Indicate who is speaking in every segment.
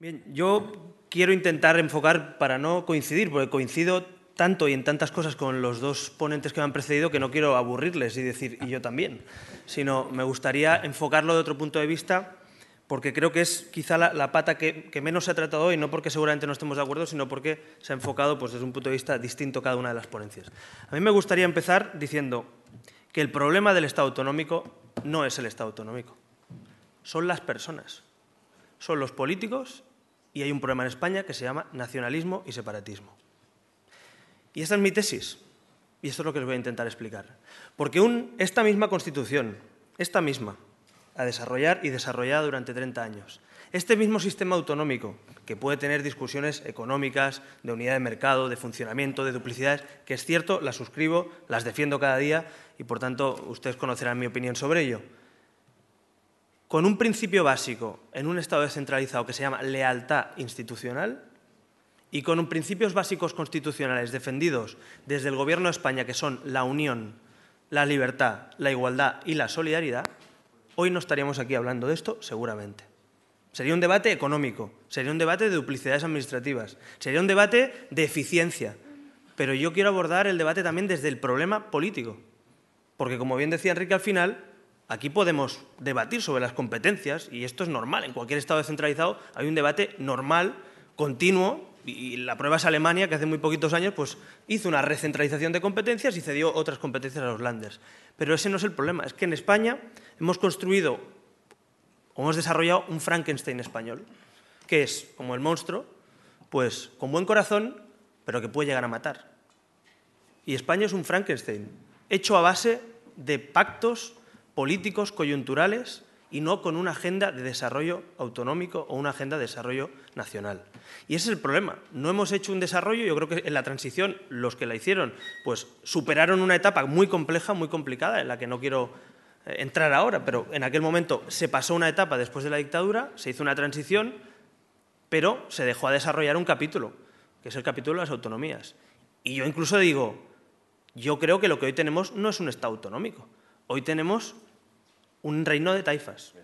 Speaker 1: Bien, yo quiero intentar enfocar para no coincidir, porque coincido tanto y en tantas cosas con los dos ponentes que me han precedido que no quiero aburrirles y decir, y yo también, sino me gustaría enfocarlo de otro punto de vista, porque creo que es quizá la pata que menos se ha tratado hoy, no porque seguramente no estemos de acuerdo, sino porque se ha enfocado pues, desde un punto de vista distinto cada una de las ponencias. A mí me gustaría empezar diciendo que el problema del Estado autonómico no es el Estado autonómico, son las personas, son los políticos y hay un problema en España que se llama nacionalismo y separatismo. Y esta es mi tesis, y esto es lo que les voy a intentar explicar. Porque esta misma Constitución, esta misma, a desarrollar y desarrollada durante 30 años, este mismo sistema autonómico, que puede tener discusiones económicas, de unidad de mercado, de funcionamiento, de duplicidades, que es cierto, las suscribo, las defiendo cada día y, por tanto, ustedes conocerán mi opinión sobre ello. Con un principio básico en un Estado descentralizado que se llama lealtad institucional y con principios básicos constitucionales defendidos desde el Gobierno de España, que son la unión, la libertad, la igualdad y la solidaridad, hoy no estaríamos aquí hablando de esto, seguramente. Sería un debate económico, sería un debate de duplicidades administrativas, sería un debate de eficiencia. Pero yo quiero abordar el debate también desde el problema político. Porque, como bien decía Enrique al final, aquí podemos debatir sobre las competencias, y esto es normal. En cualquier Estado descentralizado hay un debate normal, continuo, y la prueba es Alemania, que hace muy poquitos años pues, hizo una recentralización de competencias y cedió otras competencias a los Länders. Pero ese no es el problema. Es que en España hemos construido o hemos desarrollado un Frankenstein español, que es, como el monstruo, pues con buen corazón, pero que puede llegar a matar. Y España es un Frankenstein, hecho a base de pactos políticos coyunturales y no con una agenda de desarrollo autonómico o una agenda de desarrollo nacional. Y ese es el problema. No hemos hecho un desarrollo, yo creo que en la transición los que la hicieron pues superaron una etapa muy compleja, muy complicada, en la que no quiero entrar ahora, pero en aquel momento se pasó una etapa después de la dictadura, se hizo una transición, pero se dejó a desarrollar un capítulo, que es el capítulo de las autonomías. Y yo incluso digo, yo creo que lo que hoy tenemos no es un Estado autonómico. Hoy tenemos un reino de taifas.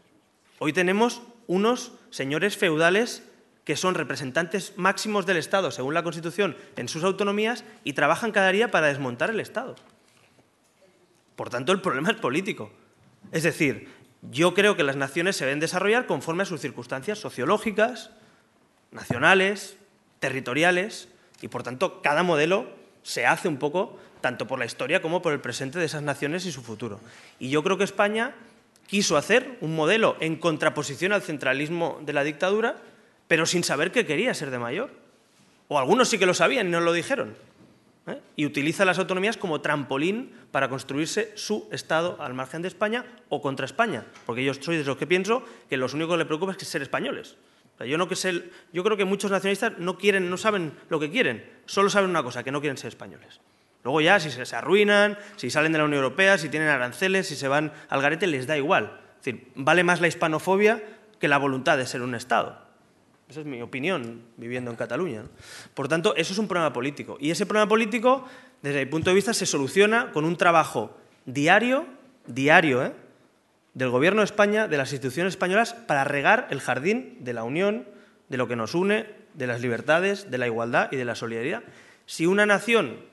Speaker 1: Hoy tenemos unos señores feudales que son representantes máximos del Estado, según la Constitución, en sus autonomías y trabajan cada día para desmontar el Estado. Por tanto, el problema es político. Es decir, yo creo que las naciones se deben desarrollar conforme a sus circunstancias sociológicas, nacionales, territoriales, y por tanto, cada modelo se hace un poco tanto por la historia como por el presente de esas naciones y su futuro. Y yo creo que España quiso hacer un modelo en contraposición al centralismo de la dictadura, pero sin saber que quería ser de mayor. O algunos sí que lo sabían y no lo dijeron. Y utiliza las autonomías como trampolín para construirse su Estado al margen de España o contra España. Porque yo soy de los que pienso que los únicos que les preocupa es ser españoles. O sea, yo creo que muchos nacionalistas no saben lo que quieren, solo saben una cosa, que no quieren ser españoles. Luego ya, si se arruinan, si salen de la Unión Europea, si tienen aranceles, si se van al garete, les da igual. Es decir, vale más la hispanofobia que la voluntad de ser un Estado. Esa es mi opinión, viviendo en Cataluña, ¿no? Por tanto, eso es un problema político. Y ese problema político, desde mi punto de vista, se soluciona con un trabajo diario, del Gobierno de España, de las instituciones españolas, para regar el jardín de la unión, de lo que nos une, de las libertades, de la igualdad y de la solidaridad. Si una nación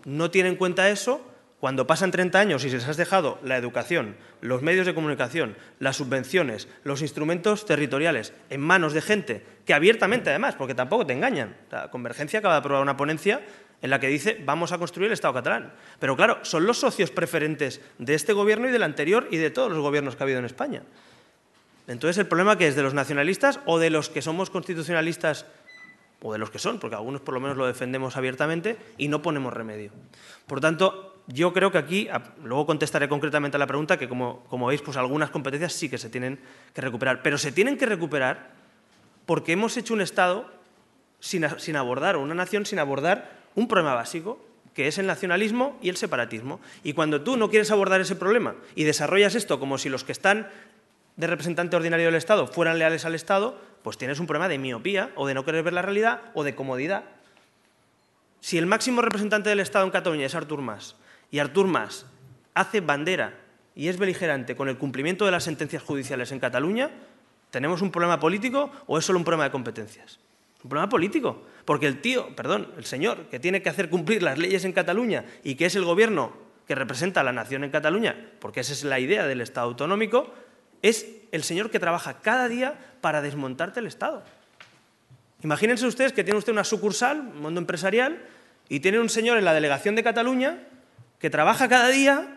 Speaker 1: no tiene en cuenta eso, cuando pasan 30 años y se les has dejado la educación, los medios de comunicación, las subvenciones, los instrumentos territoriales en manos de gente que abiertamente, además, porque tampoco te engañan. La Convergencia acaba de aprobar una ponencia en la que dice vamos a construir el Estado catalán. Pero claro, son los socios preferentes de este gobierno y del anterior y de todos los gobiernos que ha habido en España. Entonces, el problema que es de los nacionalistas o de los que somos constitucionalistas, o de los que son, porque algunos por lo menos lo defendemos abiertamente y no ponemos remedio. Por tanto, yo creo que aquí, luego contestaré concretamente a la pregunta, que como veis, pues algunas competencias sí que se tienen que recuperar, pero se tienen que recuperar porque hemos hecho un Estado sin abordar, o una nación sin abordar un problema básico, que es el nacionalismo y el separatismo. Y cuando tú no quieres abordar ese problema y desarrollas esto como si los que están de representante ordinario del Estado fueran leales al Estado, pues tienes un problema de miopía o de no querer ver la realidad o de comodidad. Si el máximo representante del Estado en Cataluña es Artur Mas y Artur Mas hace bandera y es beligerante con el cumplimiento de las sentencias judiciales en Cataluña, ¿Tenemos un problema político o es solo un problema de competencias? Un problema político, porque el señor que tiene que hacer cumplir las leyes en Cataluña y que es el gobierno que representa a la nación en Cataluña, porque esa es la idea del Estado autonómico, es el señor que trabaja cada día para desmontarte el Estado. Imagínense ustedes que tiene usted una sucursal, un mundo empresarial, y tiene un señor en la delegación de Cataluña que trabaja cada día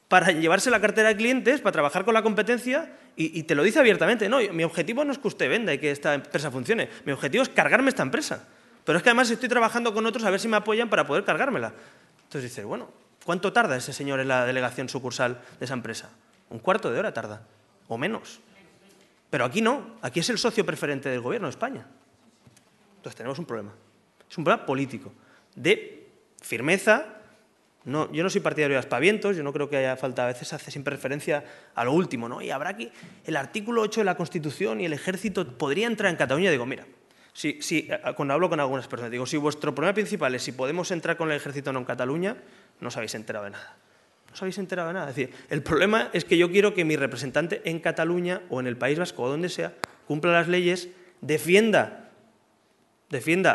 Speaker 1: para llevarse la cartera de clientes, para trabajar con la competencia, y te lo dice abiertamente. No, mi objetivo no es que usted venda y que esta empresa funcione. Mi objetivo es cargarme esta empresa. Pero es que además estoy trabajando con otros a ver si me apoyan para poder cargármela. Entonces dices, bueno, ¿cuánto tarda ese señor en la delegación sucursal de esa empresa? Un cuarto de hora tarda, o menos. Pero aquí no, aquí es el socio preferente del gobierno de España. Entonces tenemos un problema. Es un problema político, de firmeza. No, yo no soy partidario de aspavientos, yo no creo que haya falta, a veces hace siempre referencia a lo último, ¿no? Y habrá que el artículo 8 de la Constitución y el Ejército podría entrar en Cataluña. Digo, mira, cuando hablo con algunas personas, digo, si vuestro problema principal es si podemos entrar con el Ejército o no en Cataluña, no os habéis enterado de nada. No os habéis enterado de nada. Es decir, el problema es que yo quiero que mi representante en Cataluña o en el País Vasco o donde sea, cumpla las leyes, defienda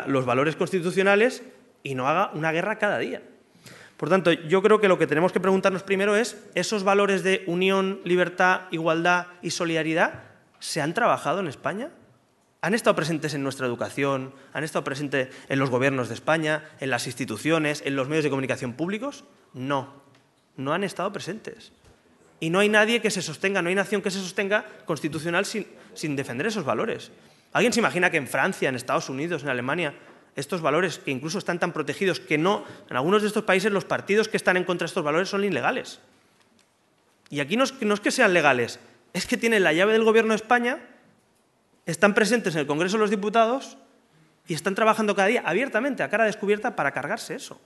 Speaker 1: los valores constitucionales y no haga una guerra cada día. Por tanto, yo creo que lo que tenemos que preguntarnos primero es, ¿esos valores de unión, libertad, igualdad y solidaridad se han trabajado en España? ¿Han estado presentes en nuestra educación? ¿Han estado presentes en los gobiernos de España, en las instituciones, en los medios de comunicación públicos? No, no han estado presentes. Y no hay nadie que se sostenga, no hay nación que se sostenga constitucional sin defender esos valores. ¿Alguien se imagina que en Francia, en Estados Unidos, en Alemania, estos valores que incluso están tan protegidos que no, en algunos de estos países los partidos que están en contra de estos valores son ilegales? Y aquí no es que sean legales, es que tienen la llave del gobierno de España, están presentes en el Congreso de los Diputados y están trabajando cada día abiertamente, a cara descubierta, para cargarse eso.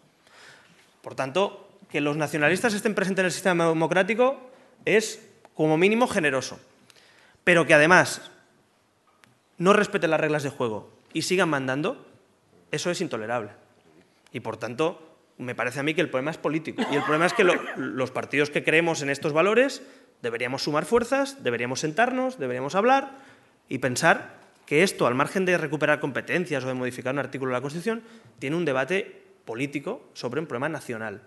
Speaker 1: Por tanto, que los nacionalistas estén presentes en el sistema democrático es, como mínimo, generoso. Pero que además no respeten las reglas de juego y sigan mandando, eso es intolerable. Y, por tanto, me parece a mí que el problema es político. Y el problema es que los partidos que creemos en estos valores deberíamos sumar fuerzas, deberíamos sentarnos, deberíamos hablar y pensar que esto, al margen de recuperar competencias o de modificar un artículo de la Constitución, tiene un debate político sobre un problema nacional.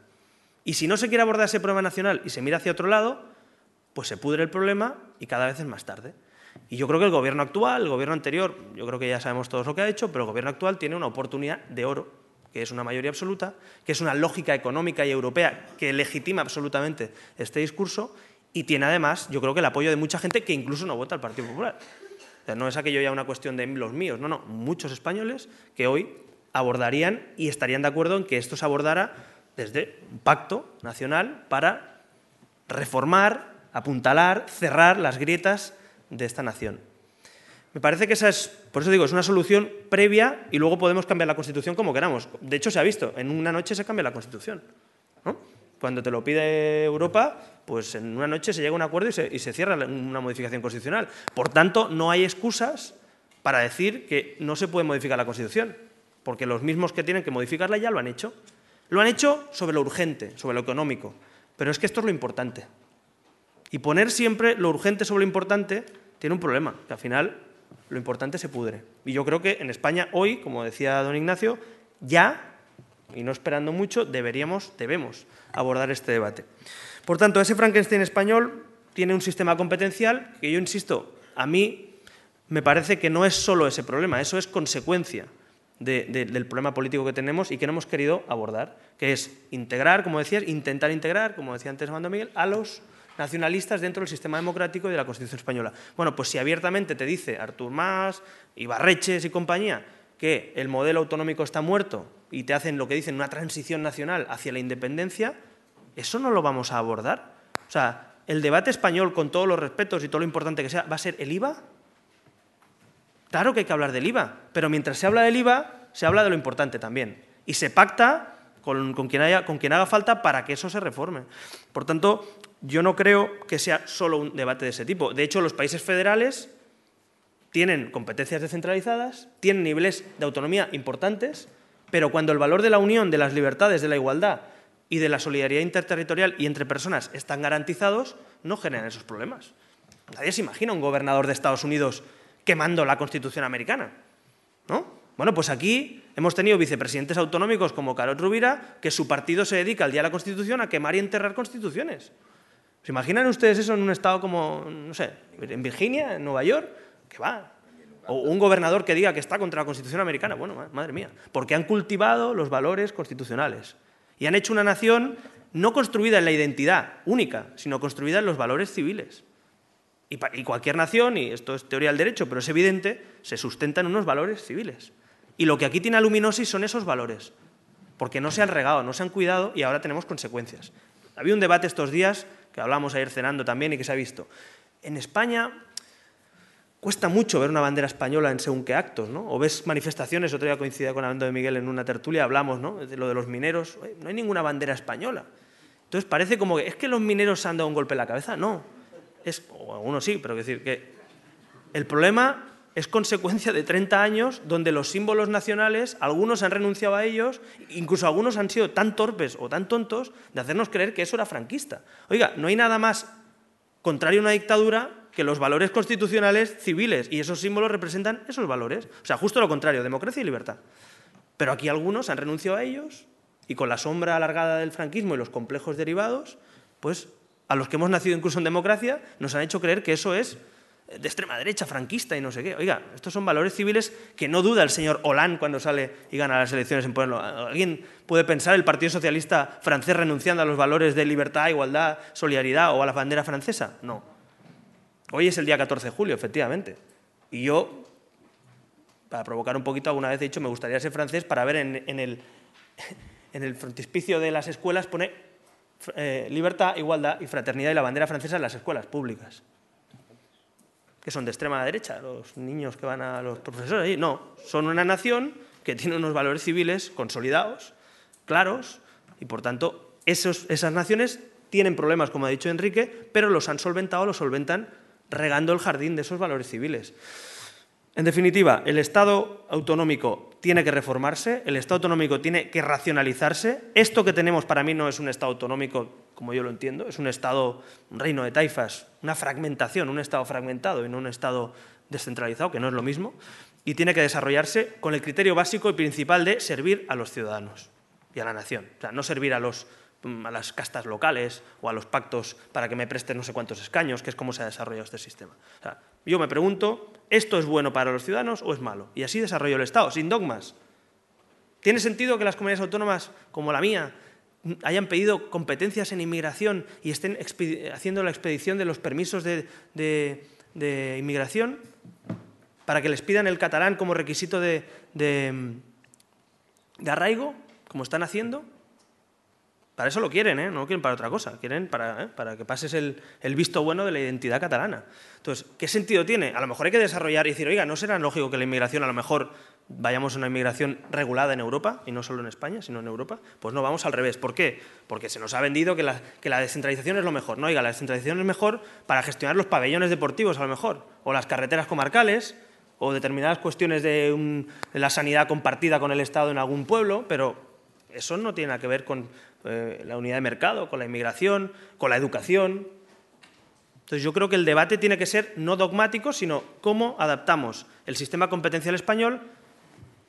Speaker 1: Y si no se quiere abordar ese problema nacional y se mira hacia otro lado, pues se pudre el problema y cada vez es más tarde. Y yo creo que el gobierno actual, el gobierno anterior, yo creo que ya sabemos todos lo que ha hecho, pero el gobierno actual tiene una oportunidad de oro, que es una mayoría absoluta, que es una lógica económica y europea que legitima absolutamente este discurso y tiene además, yo creo que el apoyo de mucha gente que incluso no vota al Partido Popular. O sea, no es aquello ya una cuestión de los míos, no, muchos españoles que hoy abordarían y estarían de acuerdo en que esto se abordara desde un pacto nacional para reformar, apuntalar, cerrar las grietas de esta nación. Me parece que esa es, por eso digo, es una solución previa y luego podemos cambiar la Constitución como queramos. De hecho, se ha visto, en una noche se cambia la Constitución, ¿no? Cuando te lo pide Europa, pues en una noche se llega a un acuerdo y se cierra una modificación constitucional. Por tanto, no hay excusas para decir que no se puede modificar la Constitución, porque los mismos que tienen que modificarla ya lo han hecho. Lo han hecho sobre lo urgente, sobre lo económico, pero es que esto es lo importante. Y poner siempre lo urgente sobre lo importante tiene un problema, que al final lo importante se pudre. Y yo creo que en España hoy, como decía don Ignacio, ya, y no esperando mucho, debemos abordar este debate. Por tanto, ese Frankenstein español tiene un sistema competencial que yo insisto, a mí me parece que no es solo ese problema, eso es consecuencia del problema político que tenemos y que no hemos querido abordar, que es integrar, como decías, intentar integrar, como decía antes Armando Miguel, a los nacionalistas dentro del sistema democrático y de la Constitución española. Bueno, pues si abiertamente te dice Artur Mas, Ibarretxes y compañía que el modelo autonómico está muerto y te hacen lo que dicen una transición nacional hacia la independencia, ¿eso no lo vamos a abordar? O sea, el debate español, con todos los respetos y todo lo importante que sea, ¿va a ser el IVA? Claro que hay que hablar del IVA, pero mientras se habla del IVA, se habla de lo importante también. Y se pacta con quien haga falta para que eso se reforme. Por tanto, yo no creo que sea solo un debate de ese tipo. De hecho, los países federales tienen competencias descentralizadas, tienen niveles de autonomía importantes, pero cuando el valor de la unión, de las libertades, de la igualdad y de la solidaridad interterritorial y entre personas están garantizados, no generan esos problemas. Nadie se imagina un gobernador de Estados Unidos quemando la Constitución americana, ¿no? Bueno, pues aquí hemos tenido vicepresidentes autonómicos como Carod Rovira, que su partido se dedica al Día de la Constitución a quemar y enterrar constituciones. ¿Se imaginan ustedes eso en un estado como, no sé, en Virginia, en Nueva York? ¿Qué va? O un gobernador que diga que está contra la Constitución americana. Bueno, madre mía, porque han cultivado los valores constitucionales y han hecho una nación no construida en la identidad única, sino construida en los valores civiles. Y cualquier nación, y esto es teoría del derecho, pero es evidente, se sustenta en unos valores civiles. Y lo que aquí tiene a Luminosi son esos valores, porque no se han regado, no se han cuidado y ahora tenemos consecuencias. Había un debate estos días, que hablamos ayer cenando también y que se ha visto. En España cuesta mucho ver una bandera española en según qué actos, ¿no? O ves manifestaciones, otro día coincidía con Armando de Miguel en una tertulia, hablamos, ¿no?, de lo de los mineros, no hay ninguna bandera española. Entonces parece como que, ¿es que los mineros se han dado un golpe en la cabeza? No, o algunos sí, pero decir que el problema es consecuencia de 30 años donde los símbolos nacionales, algunos han renunciado a ellos, incluso algunos han sido tan torpes o tan tontos de hacernos creer que eso era franquista. Oiga, no hay nada más contrario a una dictadura que los valores constitucionales civiles, y esos símbolos representan esos valores. O sea, justo lo contrario, democracia y libertad. Pero aquí algunos han renunciado a ellos y con la sombra alargada del franquismo y los complejos derivados, pues a los que hemos nacido incluso en democracia nos han hecho creer que eso es de extrema derecha, franquista y no sé qué. Oiga, estos son valores civiles que no duda el señor Hollande cuando sale y gana las elecciones en ponerlo. ¿Alguien puede pensar el Partido Socialista francés renunciando a los valores de libertad, igualdad, solidaridad o a la bandera francesa? No. Hoy es el día 14 de julio, efectivamente. Y yo, para provocar un poquito, alguna vez he dicho, me gustaría ser francés para ver en el frontispicio de las escuelas poner libertad, igualdad y fraternidad y la bandera francesa en las escuelas públicas. ¿Que son de extrema derecha los niños que van a los profesores allí? No, son una nación que tiene unos valores civiles consolidados, claros, y por tanto esas naciones tienen problemas, como ha dicho Enrique, pero los han solventado, los solventan regando el jardín de esos valores civiles. En definitiva, el Estado autonómico tiene que reformarse, el Estado autonómico tiene que racionalizarse. Esto que tenemos para mí no es un Estado autonómico, como yo lo entiendo, es un Estado, un reino de taifas, una fragmentación, un Estado fragmentado y no un Estado descentralizado, que no es lo mismo, y tiene que desarrollarse con el criterio básico y principal de servir a los ciudadanos y a la nación. O sea, no servir a las castas locales o a los pactos para que me presten no sé cuántos escaños, que es como se ha desarrollado este sistema. O sea, yo me pregunto, ¿esto es bueno para los ciudadanos o es malo? Y así desarrollo el Estado, sin dogmas. ¿Tiene sentido que las comunidades autónomas, como la mía, hayan pedido competencias en inmigración y estén haciendo la expedición de los permisos de inmigración para que les pidan el catalán como requisito de arraigo, como están haciendo? Para eso lo quieren, no lo quieren para otra cosa, quieren para que pases el visto bueno de la identidad catalana. Entonces, ¿qué sentido tiene? A lo mejor hay que desarrollar y decir, oiga, ¿no será lógico que la inmigración, a lo mejor vayamos a una inmigración regulada en Europa, y no solo en España, sino en Europa? Pues no, vamos al revés. ¿Por qué? Porque se nos ha vendido que la descentralización es lo mejor. No, oiga, la descentralización es mejor para gestionar los pabellones deportivos, a lo mejor, o las carreteras comarcales, o determinadas cuestiones de la sanidad compartida con el Estado en algún pueblo, pero eso no tiene nada que ver con la unidad de mercado, con la inmigración, con la educación. Entonces yo creo que el debate tiene que ser no dogmático, sino cómo adaptamos el sistema competencial español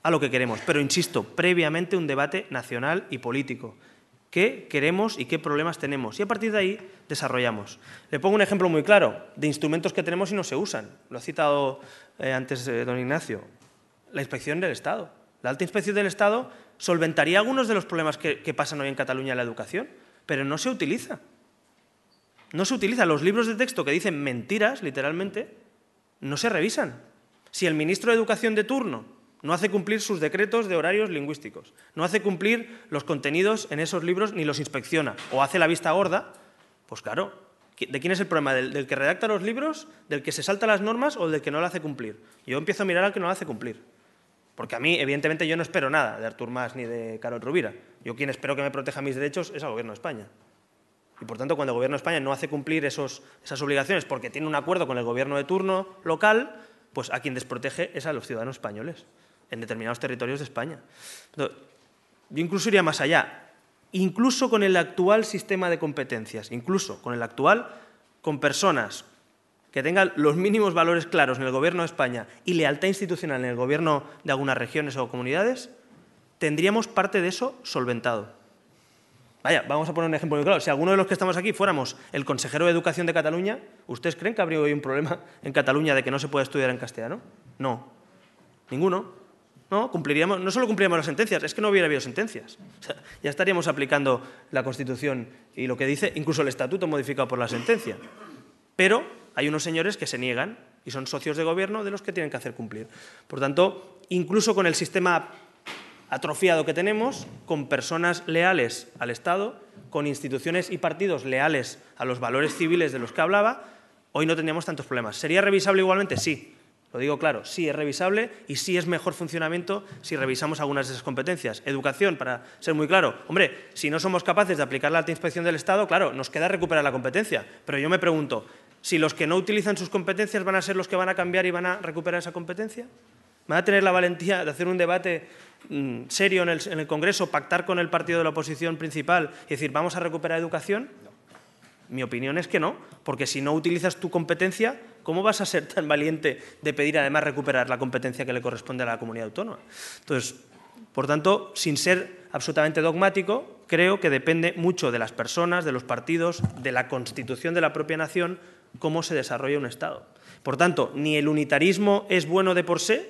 Speaker 1: a lo que queremos. Pero insisto, previamente un debate nacional y político. ¿Qué queremos y qué problemas tenemos? Y a partir de ahí desarrollamos. Le pongo un ejemplo muy claro de instrumentos que tenemos y no se usan. Lo ha citado antes don Ignacio. La inspección del Estado. La alta inspección del Estado solventaría algunos de los problemas que pasan hoy en Cataluña en la educación, pero no se utiliza. No se utiliza. Los libros de texto que dicen mentiras, literalmente, no se revisan. Si el ministro de Educación de turno no hace cumplir sus decretos de horarios lingüísticos, no hace cumplir los contenidos en esos libros ni los inspecciona, o hace la vista gorda, pues claro, ¿de quién es el problema? ¿Del que redacta los libros, del que se salta las normas o del que no lo hace cumplir? Yo empiezo a mirar al que no lo hace cumplir. Porque a mí, evidentemente, yo no espero nada de Artur Mas ni de Carod Rovira. Yo quien espero que me proteja mis derechos es al Gobierno de España. Y, por tanto, cuando el Gobierno de España no hace cumplir esas obligaciones porque tiene un acuerdo con el Gobierno de turno local, pues a quien desprotege es a los ciudadanos españoles en determinados territorios de España. Entonces, yo incluso iría más allá. Incluso con el actual sistema de competencias, incluso con el actual, con personas que tenga los mínimos valores claros en el Gobierno de España y lealtad institucional en el Gobierno de algunas regiones o comunidades, tendríamos parte de eso solventado. Vaya, vamos a poner un ejemplo muy claro. Si alguno de los que estamos aquí fuéramos el consejero de Educación de Cataluña, ¿ustedes creen que habría hoy un problema en Cataluña de que no se pueda estudiar en castellano? No. Ninguno. No, no solo cumpliríamos las sentencias, es que no hubiera habido sentencias. O sea, ya estaríamos aplicando la Constitución y lo que dice, incluso el Estatuto modificado por la sentencia. Pero hay unos señores que se niegan y son socios de gobierno de los que tienen que hacer cumplir. Por tanto, incluso con el sistema atrofiado que tenemos, con personas leales al Estado, con instituciones y partidos leales a los valores civiles de los que hablaba, hoy no tendríamos tantos problemas. ¿Sería revisable igualmente? Sí. Lo digo claro, sí es revisable y sí es mejor funcionamiento si revisamos algunas de esas competencias. Educación, para ser muy claro. Hombre, si no somos capaces de aplicar la alta inspección del Estado, claro, nos queda recuperar la competencia. Pero yo me pregunto, si los que no utilizan sus competencias van a ser los que van a cambiar y van a recuperar esa competencia, ¿van a tener la valentía de hacer un debate serio en el Congreso, pactar con el partido de la oposición principal y decir, vamos a recuperar educación? Mi opinión es que no, porque si no utilizas tu competencia, ¿cómo vas a ser tan valiente de pedir además recuperar la competencia que le corresponde a la comunidad autónoma? Entonces, por tanto, sin ser absolutamente dogmático, creo que depende mucho de las personas, de los partidos, de la Constitución de la propia nación, cómo se desarrolla un Estado. Por tanto, ni el unitarismo es bueno de por sí,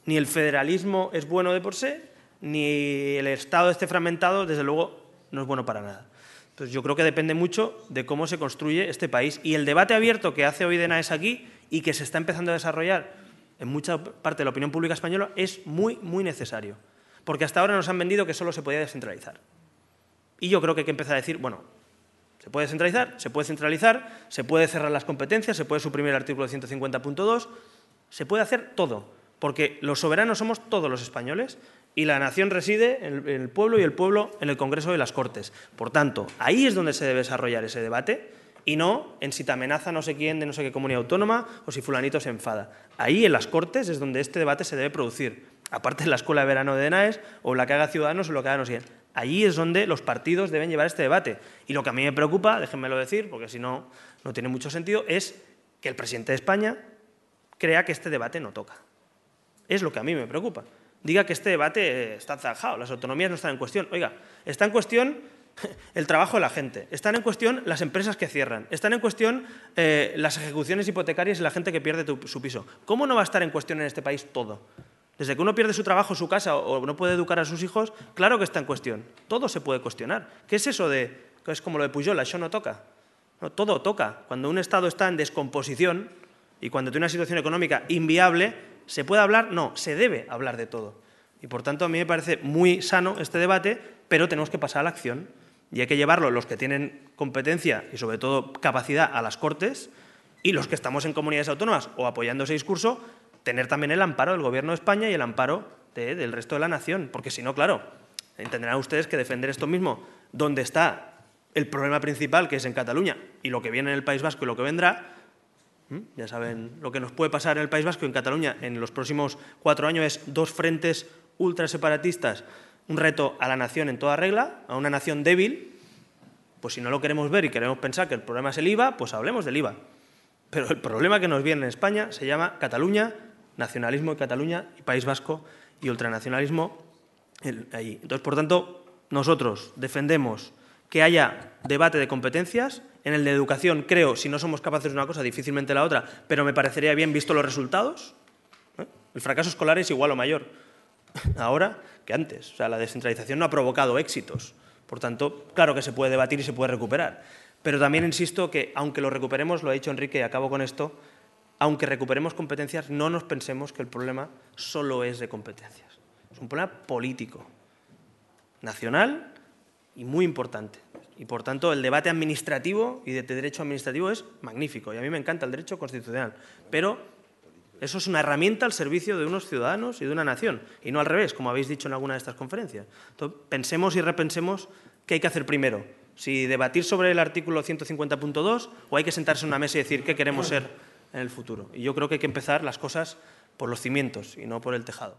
Speaker 1: ni el federalismo es bueno de por sí, ni el Estado esté fragmentado, desde luego, no es bueno para nada. Entonces, yo creo que depende mucho de cómo se construye este país. Y el debate abierto que hace hoy DENAES aquí y que se está empezando a desarrollar en mucha parte de la opinión pública española es muy, muy necesario. Porque hasta ahora nos han vendido que solo se podía descentralizar. Y yo creo que hay que empezar a decir, bueno, se puede descentralizar, se puede centralizar, se puede cerrar las competencias, se puede suprimir el artículo 150.2, se puede hacer todo. Porque los soberanos somos todos los españoles y la nación reside en el pueblo y el pueblo en el Congreso de las Cortes. Por tanto, ahí es donde se debe desarrollar ese debate y no en si te amenaza no sé quién de no sé qué comunidad autónoma o si fulanito se enfada. Ahí en las Cortes es donde este debate se debe producir. Aparte en la Escuela de Verano de DENAES o la que haga Ciudadanos o lo que haga no sé quién. Allí es donde los partidos deben llevar este debate. Y lo que a mí me preocupa, déjenmelo decir, porque si no, no tiene mucho sentido, es que el presidente de España crea que este debate no toca. Es lo que a mí me preocupa. Diga que este debate está zanjado, las autonomías no están en cuestión. Oiga, está en cuestión el trabajo de la gente, están en cuestión las empresas que cierran, están en cuestión las ejecuciones hipotecarias y la gente que pierde su piso. ¿Cómo no va a estar en cuestión en este país todo? Desde que uno pierde su trabajo, su casa o no puede educar a sus hijos, claro que está en cuestión. Todo se puede cuestionar. ¿Qué es eso de, que es como lo de Pujol, això no toca? No, todo toca. Cuando un Estado está en descomposición y cuando tiene una situación económica inviable, ¿se puede hablar? No, se debe hablar de todo. Y por tanto a mí me parece muy sano este debate, pero tenemos que pasar a la acción. Y hay que llevarlo los que tienen competencia y sobre todo capacidad a las Cortes y los que estamos en comunidades autónomas o apoyando ese discurso, tener también el amparo del Gobierno de España y el amparo del resto de la nación. Porque si no, claro, entenderán ustedes que defender esto mismo, donde está el problema principal, que es en Cataluña, y lo que viene en el País Vasco y lo que vendrá, ya saben lo que nos puede pasar en el País Vasco y en Cataluña en los próximos 4 años es 2 frentes ultraseparatistas, un reto a la nación en toda regla, a una nación débil. Pues si no lo queremos ver y queremos pensar que el problema es el IVA, pues hablemos del IVA. Pero el problema que nos viene en España se llama Cataluña, nacionalismo de Cataluña y País Vasco y ultranacionalismo allí. Entonces, por tanto, nosotros defendemos que haya debate de competencias. En el de educación, creo, si no somos capaces de una cosa, difícilmente la otra, pero me parecería bien visto los resultados. El fracaso escolar es igual o mayor ahora que antes. O sea, la descentralización no ha provocado éxitos. Por tanto, claro que se puede debatir y se puede recuperar. Pero también insisto que, aunque lo recuperemos, lo ha dicho Enrique y acabo con esto, aunque recuperemos competencias, no nos pensemos que el problema solo es de competencias. Es un problema político, nacional y muy importante. Y, por tanto, el debate administrativo y de derecho administrativo es magnífico. Y a mí me encanta el derecho constitucional. Pero eso es una herramienta al servicio de unos ciudadanos y de una nación. Y no al revés, como habéis dicho en alguna de estas conferencias. Entonces, pensemos y repensemos qué hay que hacer primero. Si debatir sobre el artículo 150.2 o hay que sentarse en una mesa y decir qué queremos ser en el futuro. Y yo creo que hay que empezar las cosas por los cimientos y no por el tejado.